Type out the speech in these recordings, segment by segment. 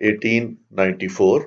1894,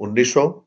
1900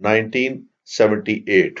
1978।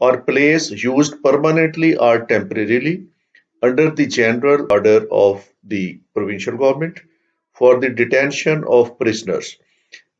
or place used permanently or temporarily under the general order of the provincial government for the detention of prisoners।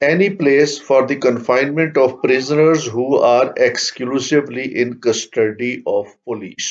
any place for the confinement of prisoners who are exclusively in custody of police।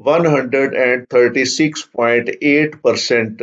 136.8%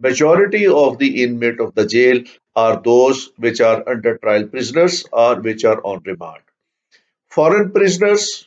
majority of the inmate of the jail are those which are under trial prisoners or which are on remand. Foreign prisoners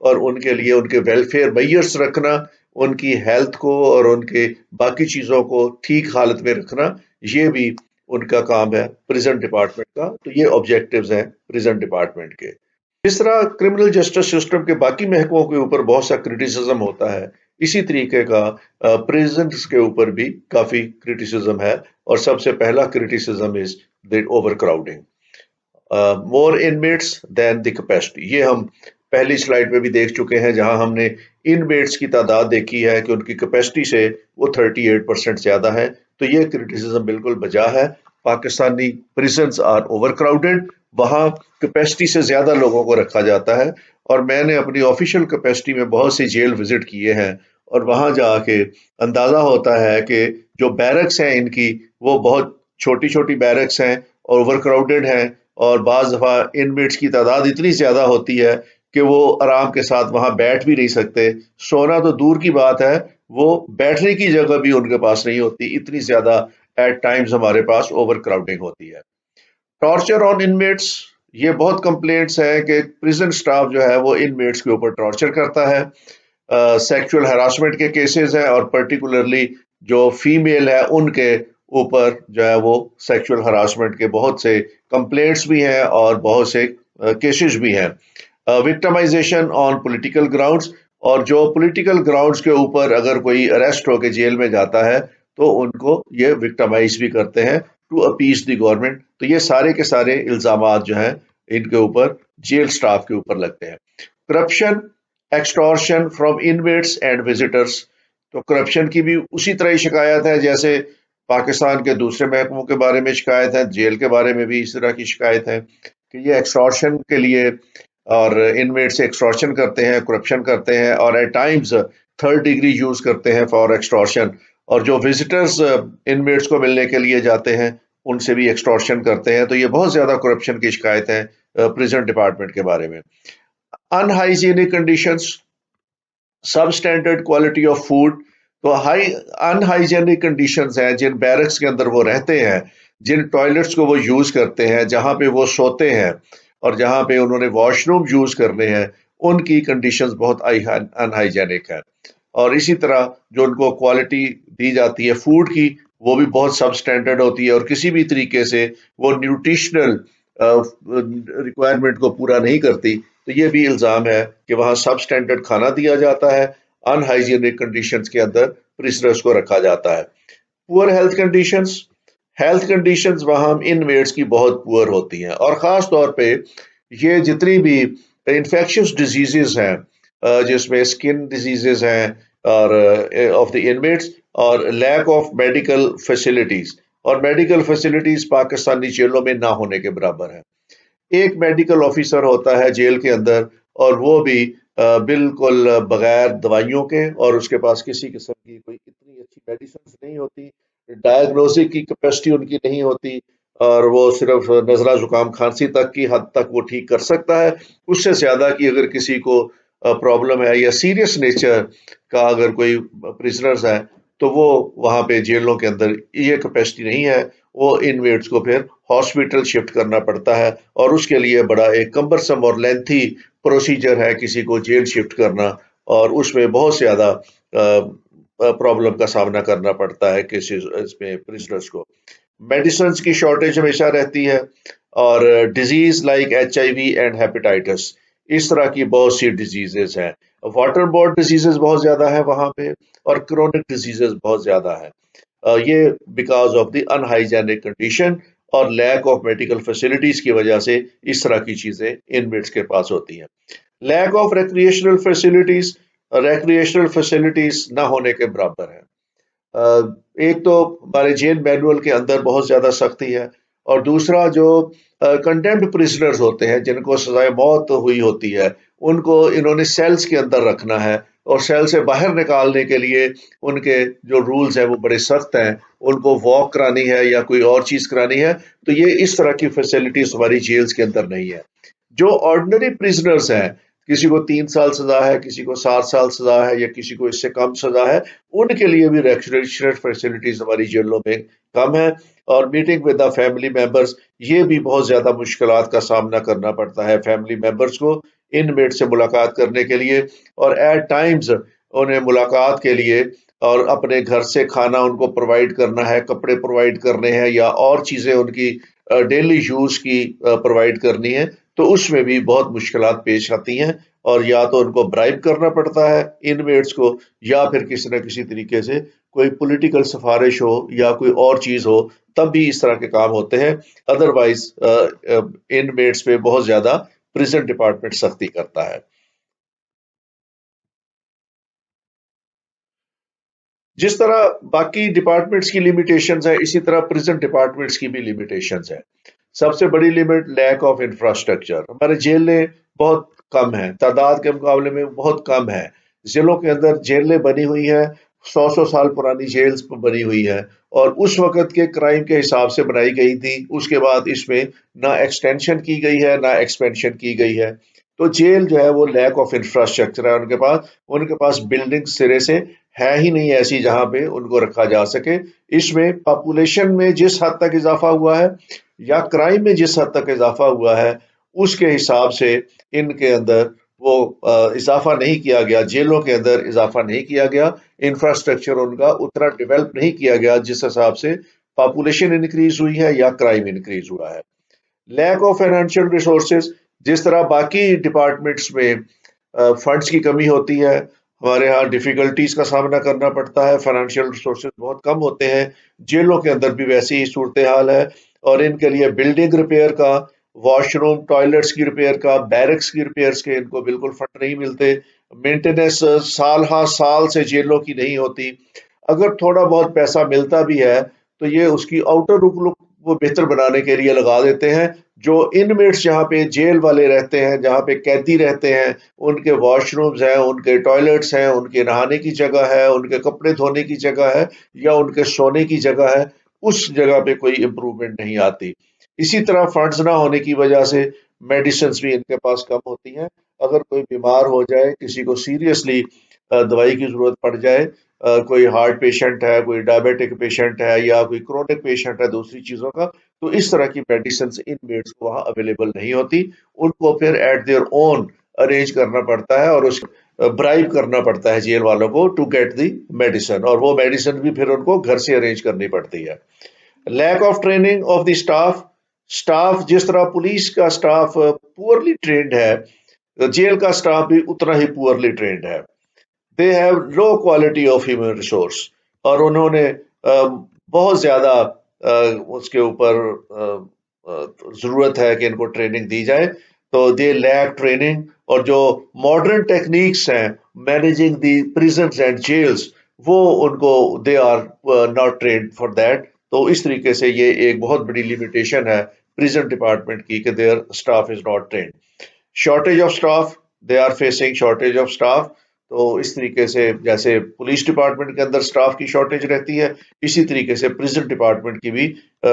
اور ان کے لیے ان کے welfare measures رکھنا، ان کی health کو اور ان کے باقی چیزوں کو ٹھیک حالت میں رکھنا، یہ بھی ان کا کام ہے پریزن ڈپارٹمنٹ کا۔ تو یہ آبجیکٹیوز ہیں پریزن ڈپارٹمنٹ کے۔ جس طرح کرمنل جسٹس سسٹم کے باقی محکموں کے اوپر بہت سا کرٹیسزم ہوتا ہے، اسی طریقے کا پریزنٹس کے اوپر بھی کافی کرٹیسزم ہے، اور سب سے پہلا criticism is the overcrowding, more inmates than the capacity. یہ ہم پہلی سلائیڈ میں بھی دیکھ چکے ہیں، جہاں ہم نے انمیٹس کی تعداد دیکھی ہے کہ ان کی کیپیسٹی سے وہ 38% زیادہ ہے۔ تو یہ کرٹیسزم بالکل بجا ہے۔ پاکستانی پریزنز آر اوور کراؤڈڈ، وہاں کیپیسٹی سے زیادہ لوگوں کو رکھا جاتا ہے، اور میں نے اپنی آفیشیل کیپیسٹی میں بہت سی جیل وزٹ کیے ہیں، اور وہاں جا کے اندازہ ہوتا ہے کہ جو بیرکس ہیں ان کی، وہ بہت چھوٹی چھوٹی بیرکس ہیں اور اوور کراؤڈڈ ہیں، اور بعض دفعہ انمیٹس کی تعداد اتنی زیادہ ہوتی ہے کہ وہ آرام کے ساتھ وہاں بیٹھ بھی نہیں سکتے، سونا تو دور کی بات ہے، وہ بیٹھنے کی جگہ بھی ان کے پاس نہیں ہوتی، اتنی زیادہ ایٹ ٹائمز ہمارے پاس اوور کراؤڈنگ ہوتی ہے۔ ٹارچر آن انمیٹس، یہ بہت کمپلینٹس ہیں کہ پریزن سٹاف جو ہے وہ انمیٹس کے اوپر ٹارچر کرتا ہے۔ سیکچول ہراسمنٹ کے کیسز ہیں، اور پرٹیکولرلی جو فیمیل ہے ان کے اوپر جو ہے وہ سیکچول ہراسمنٹ کے بہت سے کمپلینٹس بھی ہیں اور بہت سے کیسز بھی ہیں۔ وکٹمائزیشن آن پولیٹیکل گراؤنڈز، اور جو پولیٹیکل گراؤنڈز کے اوپر اگر کوئی اریسٹ ہو کے جیل میں جاتا ہے تو ان کو یہ وکٹمائز بھی کرتے ہیں ٹو اپیز دی گورنمنٹ۔ تو یہ سارے کے سارے الزامات جو ہیں ان کے اوپر جیل سٹاف کے اوپر لگتے ہیں۔ Corruption, extortion from inmates and visitors, تو کرپشن کی بھی اسی طرح ہی شکایت ہے جیسے پاکستان کے دوسرے محکموں کے بارے میں شکایت ہے، جیل کے بارے میں بھی اس طرح کی شکایت ہے کہ یہ ایکسٹورشن کے لیے اور انمیٹ سے ایکسٹورشن کرتے ہیں، کرپشن کرتے ہیں، اور at times third degree use کرتے ہیں فار ایکسٹورشن، اور جو وزٹرز انمیٹس کو ملنے کے لیے جاتے ہیں ان سے بھی ایکسٹورشن کرتے ہیں۔ تو یہ بہت زیادہ کرپشن کی شکایت ہے پریزن ڈپارٹمنٹ کے بارے میں۔ Unhygienic conditions, substandard quality of food, تو ان ہائیجینک کنڈیشنز ہیں جن بیرکس کے اندر وہ رہتے ہیں، جن ٹوائلٹس کو وہ یوز کرتے ہیں، جہاں پہ وہ سوتے ہیں اور جہاں پہ انہوں نے واش روم یوز کرنے ہیں، ان کی کنڈیشنز بہت ان ہائیجینک ہیں۔ اور اسی طرح جو ان کو کوالٹی دی جاتی ہے فوڈ کی، وہ بھی بہت سب اسٹینڈرڈ ہوتی ہے، اور کسی بھی طریقے سے وہ نیوٹریشنل ریکوائرمنٹ کو پورا نہیں کرتی۔ تو یہ بھی الزام ہے کہ وہاں سب اسٹینڈرڈ کھانا دیا جاتا ہے، ان ہائیجینک کنڈیشنز کے اندر پرزنرز کو رکھا جاتا ہے۔ پور ہیلتھ کنڈیشنز، ہیلتھ کنڈیشنز وہاں انمیٹس کی بہت پور ہوتی ہیں، اور خاص طور پہ یہ جتنی بھی انفیکشس ڈیزیزز ہیں، جس میں اسکن ڈیزیزز ہیں اور آف دی انمیٹس، اور لیک آف میڈیکل فیسلٹیز، اور میڈیکل فیسلٹیز پاکستانی جیلوں میں نہ ہونے کے برابر ہے۔ ایک میڈیکل آفیسر ہوتا ہے جیل کے اندر، اور وہ بھی بالکل بغیر دوائیوں کے، اور اس کے پاس کسی قسم کی کوئی اتنی اچھی میڈیسنز نہیں ہوتی، ڈائگنوسٹک کی کیپیسٹی ان کی نہیں ہوتی، اور وہ صرف نزلہ زکام کھانسی تک کی حد تک وہ ٹھیک کر سکتا ہے۔ اس سے زیادہ کی اگر کسی کو پرابلم ہے یا سیریس نیچر کا اگر کوئی پرزنرز ہے تو وہ وہاں پہ جیلوں کے اندر یہ کیپیسٹی نہیں ہے، وہ انمیٹس کو پھر ہاسپٹل شفٹ کرنا پڑتا ہے، اور اس کے لیے بڑا ایک کمبرسم اور لینتھی پروسیجر ہے کسی کو جیل شفٹ کرنا، اور اس میں بہت زیادہ پرابلم کا سامنا کرنا پڑتا ہے اس میں پرزنرز کو۔ میڈیسنز کی شارٹیج ہمیشہ رہتی ہے، اور disease like HIV and hepatitis, اس طرح کی بہت سی ڈیزیزز ہیں۔ واٹر بورن ڈیزیزز بہت زیادہ ہے وہاں پہ، اور کرونک ڈیزیزز بہت زیادہ ہے۔ یہ because of the in hygienic condition اور لیک آف میڈیکل فیسلٹیز کی وجہ سے اس طرح کی چیزیں انمیٹس کے پاس ہوتی ہیں۔ Lack of recreational facilities, recreational facilities نہ ہونے کے برابر ہے۔ ایک تو ہمارے جیل مینول کے اندر بہت زیادہ سختی ہے، اور دوسرا جو کنڈیمڈ پرزنرز ہوتے ہیں جن کو سزائے موت ہوئی ہوتی ہے، ان کو انہوں نے سیلز کے اندر رکھنا ہے، اور سیل سے باہر نکالنے کے لیے ان کے جو رولز ہیں وہ بڑے سخت ہیں، ان کو واک کرانی ہے یا کوئی اور چیز کرانی ہے، تو یہ اس طرح کی فیسلٹیز ہماری جیلز کے اندر نہیں ہے۔ جو آرڈنری پرزنرز ہیں، کسی کو 3 سال سزا ہے، کسی کو 7 سال سزا ہے، یا کسی کو اس سے کم سزا ہے، ان کے لیے بھی ریکریشنل فیسلٹیز ہماری جیلوں میں کم ہے۔ اور meeting with the family members, یہ بھی بہت زیادہ مشکلات کا سامنا کرنا پڑتا ہے فیملی ممبرز کو۔ انمیٹ سے ملاقات کرنے کے لیے، اور ایٹ ٹائمز انہیں ملاقات کے لیے اور اپنے گھر سے کھانا ان کو پرووائڈ کرنا ہے، کپڑے پرووائڈ کرنے ہیں، یا اور چیزیں ان کی ڈیلی یوز کی پرووائڈ کرنی ہے، تو اس میں بھی بہت مشکلات پیش آتی ہیں، اور یا تو ان کو برائب کرنا پڑتا ہے انمیٹس کو، یا پھر کسی نہ کسی طریقے سے کوئی پولیٹیکل سفارش ہو یا کوئی اور چیز ہو، تب بھی اس طرح کے کام ہوتے ہیں۔ ادروائز انمیٹس پہ بہت زیادہ پریزن ڈپارٹمنٹ سختی کرتا ہے۔ جس طرح باقی ڈپارٹمنٹس کی لمیٹیشنز ہیں، اسی طرح پریزن ڈپارٹمنٹس کی بھی لمیٹیشنز ہیں۔ سب سے بڑی لمٹ لیک آف انفراسٹرکچر۔ ہمارے جیلیں بہت کم ہیں، تعداد کے مقابلے میں بہت کم ہے۔ ضلعوں کے اندر جیلیں بنی ہوئی ہیں، 100 سال پرانی جیلز بنی ہوئی ہے، اور اس وقت کے کرائم کے حساب سے بنائی گئی تھی۔ اس کے بعد اس میں نہ ایکسٹینشن کی گئی ہے نہ ایکسپینشن کی گئی ہے، تو جیل جو ہے وہ لیک آف انفراسٹرکچر ہے ان کے پاس بلڈنگ سرے سے ہے ہی نہیں ایسی جہاں پہ ان کو رکھا جا سکے۔ اس میں پاپولیشن میں جس حد تک اضافہ ہوا ہے یا کرائم میں جس حد تک اضافہ ہوا ہے، اس کے حساب سے ان کے اندر وہ اضافہ نہیں کیا گیا، جیلوں کے اندر اضافہ نہیں کیا گیا، انفراسٹرکچر ان کا اتنا ڈیولپ نہیں کیا گیا جس حساب سے پاپولیشن انکریز ہوئی ہے یا کرائم انکریز ہوا ہے۔ لیک آف فائنینشیل ریسورسز، جس طرح باقی ڈپارٹمنٹس میں فنڈز کی کمی ہوتی ہے، ہمارے ہاں ڈیفیکلٹیز کا سامنا کرنا پڑتا ہے، فائنینشیل ریسورسز بہت کم ہوتے ہیں، جیلوں کے اندر بھی ویسی ہی صورتحال ہے، اور ان کے لیے بلڈنگ ریپیئر کا، واش روم ٹوائلٹس کی ریپیئر کا، بیرکس کی ریپیئرز کے ان کو بالکل فنڈ نہیں ملتے، مینٹیننس سال ہا سال سے جیلوں کی نہیں ہوتی۔ اگر تھوڑا بہت پیسہ ملتا بھی ہے تو یہ اس کی آؤٹر لک وہ بہتر بنانے کے لیے لگا دیتے ہیں۔ جو انمیٹس جہاں پہ جیل والے رہتے ہیں، جہاں پہ قیدی رہتے ہیں، ان کے واش رومز ہیں، ان کے ٹوائلٹس ہیں، ان کے نہانے کی جگہ ہے، ان کے کپڑے دھونے کی جگہ ہے، یا ان کے سونے کی جگہ ہے، اس جگہ پہ کوئی امپروومنٹ نہیں آتی۔ اسی طرح فنڈز نہ ہونے کی وجہ سے میڈیسنز بھی ان کے پاس کم ہوتی ہیں۔ اگر کوئی بیمار ہو جائے، کسی کو سیریسلی دوائی کی ضرورت پڑ جائے، کوئی ہارٹ پیشنٹ ہے، کوئی ڈائبیٹک پیشنٹ ہے، یا کوئی کرونک پیشنٹ ہے دوسری چیزوں کا، تو اس طرح کی میڈیسنز ان میڈس کو وہاں اویلیبل نہیں ہوتی، ان کو پھر ایٹ دیئر اون ارینج کرنا پڑتا ہے، اور اس برائب کرنا پڑتا ہے جیل والوں کو ٹو گیٹ دی میڈیسن، اور وہ میڈیسن بھی پھر ان کو گھر سے ارینج کرنی پڑتی ہے۔ Lack of training of the staff, جس طرح پولیس کا اسٹاف پورلی ٹرینڈ ہے، جیل کا اسٹاف بھی اتنا ہی پورلی ٹرینڈ ہے۔ They have low quality of human resource, اور انہوں نے بہت زیادہ اس کے اوپر ضرورت ہے کہ ان کو ٹریننگ دی جائے، تو دے لیک ٹریننگ، اور جو ماڈرن ٹیکنیکس ہیں managing the prisons and jails, وہ ان کو they are not trained for that. تو اس طریقے سے یہ ایک بہت بڑی لمیٹیشن ہے پریزن ڈپارٹمنٹ کی کہ their staff is not trained. Shortage of staff, they are facing shortage of staff. تو اس طریقے سے جیسے پولیس ڈپارٹمنٹ کے اندر سٹاف کی شارٹیج رہتی ہے، اسی طریقے سے پریزن ڈپارٹمنٹ کی بھی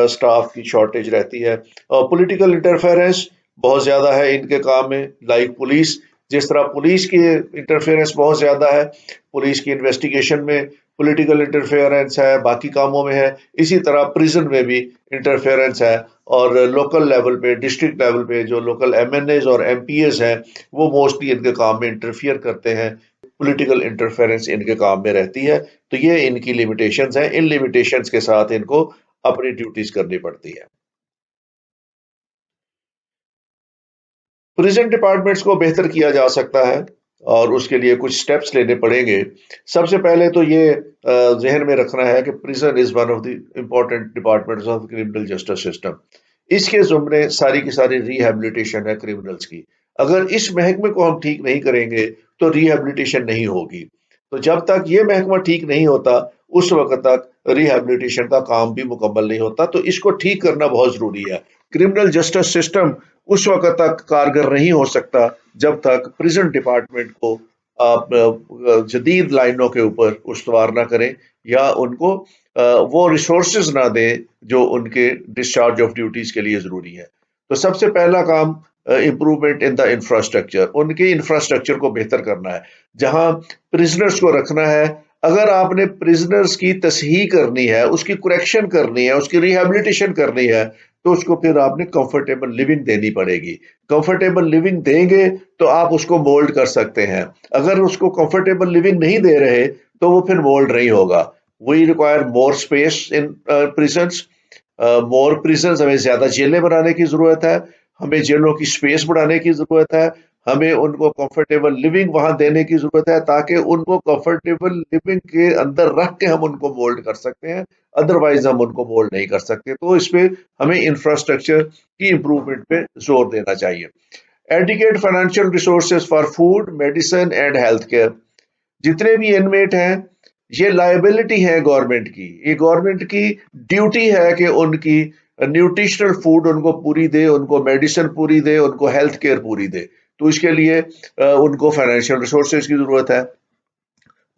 سٹاف کی شارٹیج رہتی ہے۔ اور پولیٹیکل انٹرفیئرنس بہت زیادہ ہے ان کے کام میں، لائک پولیس، جس طرح پولیس کی انٹرفیئرنس بہت زیادہ ہے، پولیس کی انویسٹیگیشن میں پولیٹیکل انٹرفیئرنس ہے، باقی کاموں میں ہے، اسی طرح پریزن میں بھی انٹرفیئرنس ہے، اور لوکل لیول پہ، ڈسٹرکٹ لیول پہ جو لوکل ایم این ایز اور ایم پی ایز ہیں، وہ موسٹلی ان کے کام میں انٹرفیئر کرتے ہیں، پولیٹیکل انٹرفیئرنس ان کے کام میں رہتی ہے۔ تو یہ ان کی لیمیٹیشنز ہیں، ان لیمیٹیشنز کے ساتھ ان کو اپنی ڈیوٹیز کرنی پڑتی ہے۔ پریزن ڈپارٹمنٹس کو بہتر کیا جا سکتا ہے، اور اس کے لیے کچھ سٹیپس لینے پڑیں گے۔ سب سے پہلے تو یہ ذہن میں رکھنا ہے کہ prison is one of the important departments of criminal justice system. اس کے زمرے ساری کی ساری ریہیبلیٹیشن ہے کرمنلز کی۔ اگر اس محکمے کو ہم ٹھیک نہیں کریں گے تو ریہیبلیٹیشن نہیں ہوگی۔ تو جب تک یہ محکمہ ٹھیک نہیں ہوتا، اس وقت تک ریہیبلیٹیشن کا کام بھی مکمل نہیں ہوتا۔ تو اس کو ٹھیک کرنا بہت ضروری ہے۔ کرمنل جسٹس سسٹم اس وقت تک کارگر نہیں ہو سکتا جب تک پریزن ڈپارٹمنٹ کو آپ جدید لائنوں کے اوپر استوار نہ کریں، یا ان کو وہ ریسورسز نہ دیں جو ان کے ڈسچارج آف ڈیوٹیز کے لیے ضروری ہے۔ تو سب سے پہلا کام امپروومنٹ ان دا انفراسٹرکچر، ان کے انفراسٹرکچر کو بہتر کرنا ہے۔ جہاں پرزنرز کو رکھنا ہے، اگر آپ نے پرزنرز کی تصحیح کرنی ہے، اس کی کریکشن کرنی ہے، اس کی ریہیبلیٹیشن کرنی ہے، تو اس کو پھر آپ نے کمفرٹیبل لیونگ دینی پڑے گی. کمفرٹیبل لیونگ دیں گے تو آپ اس کو مولڈ کر سکتے ہیں. اگر اس کو کمفرٹیبل لیونگ نہیں دے رہے تو وہ پھر مولڈ نہیں ہوگا. We require more space in prisons. More prisons, ہمیں زیادہ جیلیں بنانے کی ضرورت ہے، ہمیں جیلوں کی اسپیس بڑھانے کی ضرورت ہے، ہمیں ان کو کمفرٹیبل لیونگ وہاں دینے کی ضرورت ہے تاکہ ان کو کمفرٹیبل لیونگ کے اندر رکھ کے ہم ان کو مولڈ کر سکتے ہیں. ادروائز ہم ان کو مولڈ نہیں کر سکتے. تو اس پہ ہمیں انفراسٹرکچر کی امپروومنٹ پہ زور دینا چاہیے. ایڈیکیٹ financial resources for food, medicine and health care. جتنے بھی انمیٹ ہیں یہ لائبلٹی ہے گورنمنٹ کی. یہ گورنمنٹ کی ڈیوٹی ہے کہ ان کی نیوٹریشنل فوڈ ان کو پوری دے، ان کو میڈیسن پوری دے، ان کو ہیلتھ کیئر پوری دے. تو اس کے لیے ان کو فائنینشیل ریسورسز کی ضرورت ہے.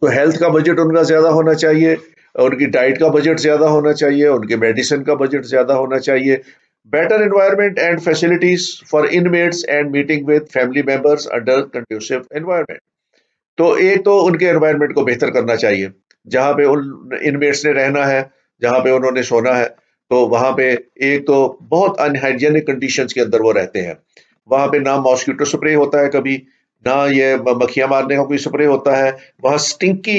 تو ہیلتھ کا بجٹ ان کا زیادہ ہونا چاہیے، ان کی ڈائٹ کا بجٹ زیادہ ہونا چاہیے، ان کے میڈیسن کا بجٹ زیادہ ہونا چاہیے. Better environment and facilities for inmates and meeting with family members under conducive environment. تو ایک تو ان کے انوائرمنٹ کو بہتر کرنا چاہیے. جہاں پہ ان انمیٹس نے رہنا ہے، جہاں پہ انہوں نے سونا ہے، تو وہاں پہ ایک تو بہت انہائیجینک کنڈیشنز کے اندر وہ رہتے ہیں. وہاں پہ نہ ماسکیٹو سپرے ہوتا ہے کبھی، نہ یہ مکھیاں مارنے کا کوئی سپرے ہوتا ہے. وہاں سٹنکی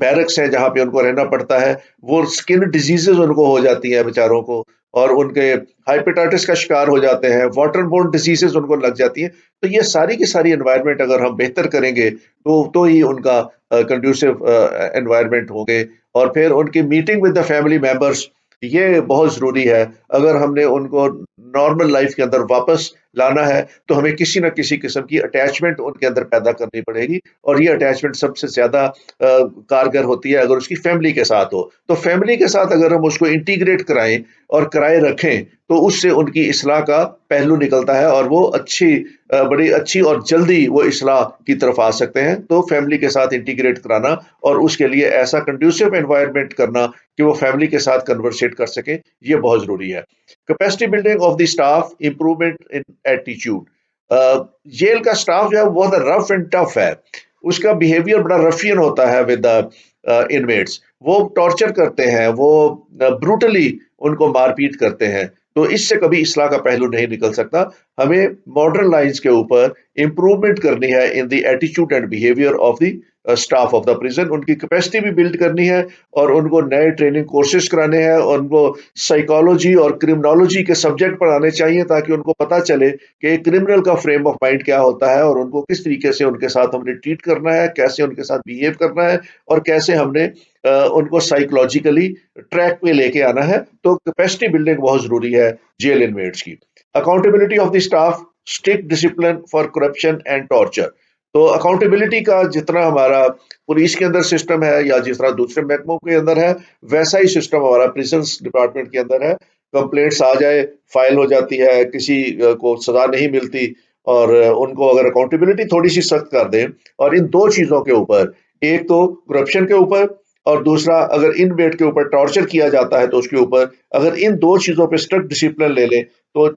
بیرکس ہیں جہاں پہ ان کو رہنا پڑتا ہے. وہ سکن ڈیزیزز ان کو ہو جاتی ہیں بیچاروں کو، اور ان کے ہائپیٹائٹس کا شکار ہو جاتے ہیں، واٹر بورن ڈیزیزز ان کو لگ جاتی ہیں. تو یہ ساری کی ساری انوائرمنٹ اگر ہم بہتر کریں گے تو ہی ان کا کنڈیوسو انوائرمنٹ ہوں گے. اور پھر ان کی meeting with the family members یہ بہت ضروری ہے. اگر ہم نے ان کو نارمل لائف کے اندر واپس لانا ہے تو ہمیں کسی نہ کسی قسم کی اٹیچمنٹ ان کے اندر پیدا کرنی پڑے گی. اور یہ اٹیچمنٹ سب سے زیادہ کارگر ہوتی ہے اگر اس کی فیملی کے ساتھ ہو. تو فیملی کے ساتھ اگر ہم اس کو انٹیگریٹ کرائیں اور کرائے رکھیں تو اس سے ان کی اصلاح کا پہلو نکلتا ہے، اور وہ بڑی اچھی اور جلدی وہ اصلاح کی طرف آ سکتے ہیں. تو فیملی کے ساتھ انٹیگریٹ کرانا اور اس کے لیے ایسا کنڈیوسو انوائرمنٹ کرنا کہ وہ فیملی کے ساتھ کنورسیٹ کر سکیں، یہ بہت ضروری ہے. Capacity building of the staff, improvement in ایٹیچیوڈ. جیل کا اسٹاف جو ہے بہت رف اینڈ ٹف ہے. اس کا بیہیویئر بڑا رفین ہوتا ہے ود انمیٹس. وہ ٹارچر کرتے ہیں، وہ بروٹلی ان کو مار پیٹ کرتے ہیں. تو اس سے کبھی اصلاح کا پہلو نہیں نکل سکتا. ہمیں ماڈرن لائنز کے اوپر امپروومنٹ کرنی ہے ان دی ایٹیچیوڈ and behaviour of the staff of the prison. ان کی کیپیسٹی بھی بلڈ کرنی ہے اور ان کو نئے ٹریننگ کورسز کرانے ہیں، اور ان کو سائیکالوجی اور کرمنالوجی کے سبجیکٹ پڑھانے چاہیے تاکہ ان کو پتہ چلے کہ کرمنل کا فریم آف مائنڈ کیا ہوتا ہے، اور ان کو کس طریقے سے ان کے ساتھ ہم نے ٹریٹ کرنا ہے، کیسے ان کے ساتھ بیہیو کرنا ہے، اور کیسے ہم نے ان کو سائیکولوجیکلی ٹریک پہ لے کے آنا ہے. تو کیپیسٹی بلڈنگ بہت ضروری ہے جیل انمیٹس کی. Accountability of the staff, strict discipline for corruption and torture. تو اکاؤنٹیبلٹی کا جتنا ہمارا پولیس کے اندر سسٹم ہے یا جس طرح دوسرے محکموں کے اندر ہے، ویسا ہی سسٹم ہمارا پریزنس ڈپارٹمنٹ کے اندر ہے. کمپلینٹس آ جائے، فائل ہو جاتی ہے، کسی کو سزا نہیں ملتی، اور ان کو اگر اکاؤنٹیبلٹی تھوڑی سی سخت کر دیں، اور ان دو چیزوں کے اوپر، ایک تو کرپشن کے اوپر اور دوسرا اگر ان میٹ کے اوپر ٹارچر کیا جاتا ہے تو اس کے اوپر، اگر ان دو چیزوں پہ اسٹرکٹ ڈسپلن لے لیں تو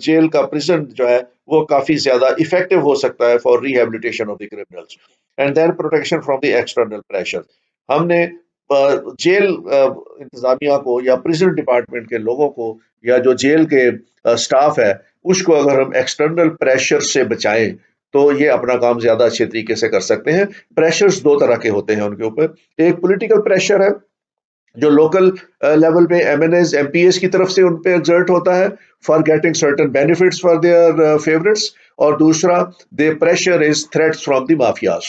جیل کا پریزن جو ہے وہ کافی زیادہ افیکٹو ہو سکتا ہے for rehabilitation of the criminals. And then protection from the external pressure. ہم نے جیل انتظامیہ کو یا پریزن ڈپارٹمنٹ کے لوگوں کو یا جو جیل کے سٹاف ہے اس کو اگر ہم ایکسٹرنل پریشر سے بچائیں تو یہ اپنا کام زیادہ اچھے طریقے سے کر سکتے ہیں. پریشرز دو طرح کے ہوتے ہیں ان کے اوپر. ایک پولیٹیکل پریشر ہے جو لوکل لیول پہ M N As M P S کی طرف سے ان پہ ایگزرٹ ہوتا ہے for getting certain benefits for their favourites. اور دوسرا the pressure is threats from the mafias.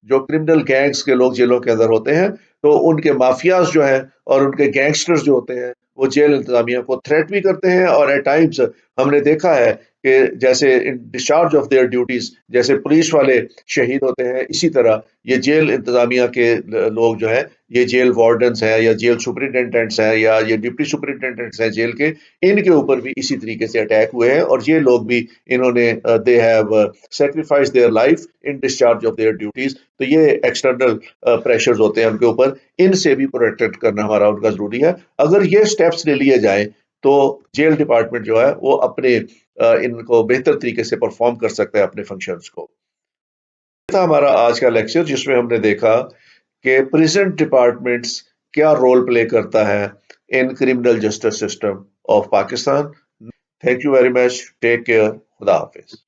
جو کرمنل گینگز کے لوگ جیلوں کے اندر ہوتے ہیں تو ان کے مافیاز جو ہیں اور ان کے گینگسٹرز جو ہوتے ہیں وہ جیل انتظامیہ کو تھریٹ بھی کرتے ہیں. اور ایٹ ٹائمز ہم نے دیکھا ہے کہ جیسے ان ڈسچارج آف دیئر ڈیوٹیز جیسے پولیس والے شہید ہوتے ہیں، اسی طرح یہ جیل انتظامیہ کے لوگ جو ہیں، یہ جیل وارڈنز ہیں یا جیل سپرنٹینڈنٹس ہیں یا یہ ڈپٹی سپرنٹینڈنٹس ہیں جیل کے، ان کے اوپر بھی اسی طریقے سے اٹیک ہوئے ہیں. اور یہ لوگ بھی انہوں نے they have sacrifice their life in discharge of their duties. تو یہ ایکسٹرنل پریشرز ہوتے ہیں ان کے اوپر، ان سے بھی پروٹیکٹ کرنا ہمارا ان کا ضروری ہے. اگر یہ سٹیپس لے لیے جائیں تو جیل ڈپارٹمنٹ جو ہے وہ اپنے ان کو بہتر طریقے سے پرفارم کر سکتا ہے اپنے فنکشنز کو. یہ تھا ہمارا آج کا لیکچر جس میں ہم نے دیکھا کہ پریزنٹ ڈپارٹمنٹس کیا رول پلے کرتا ہے in criminal justice system of Pakistan. Thank you very much, take care, خدا حافظ.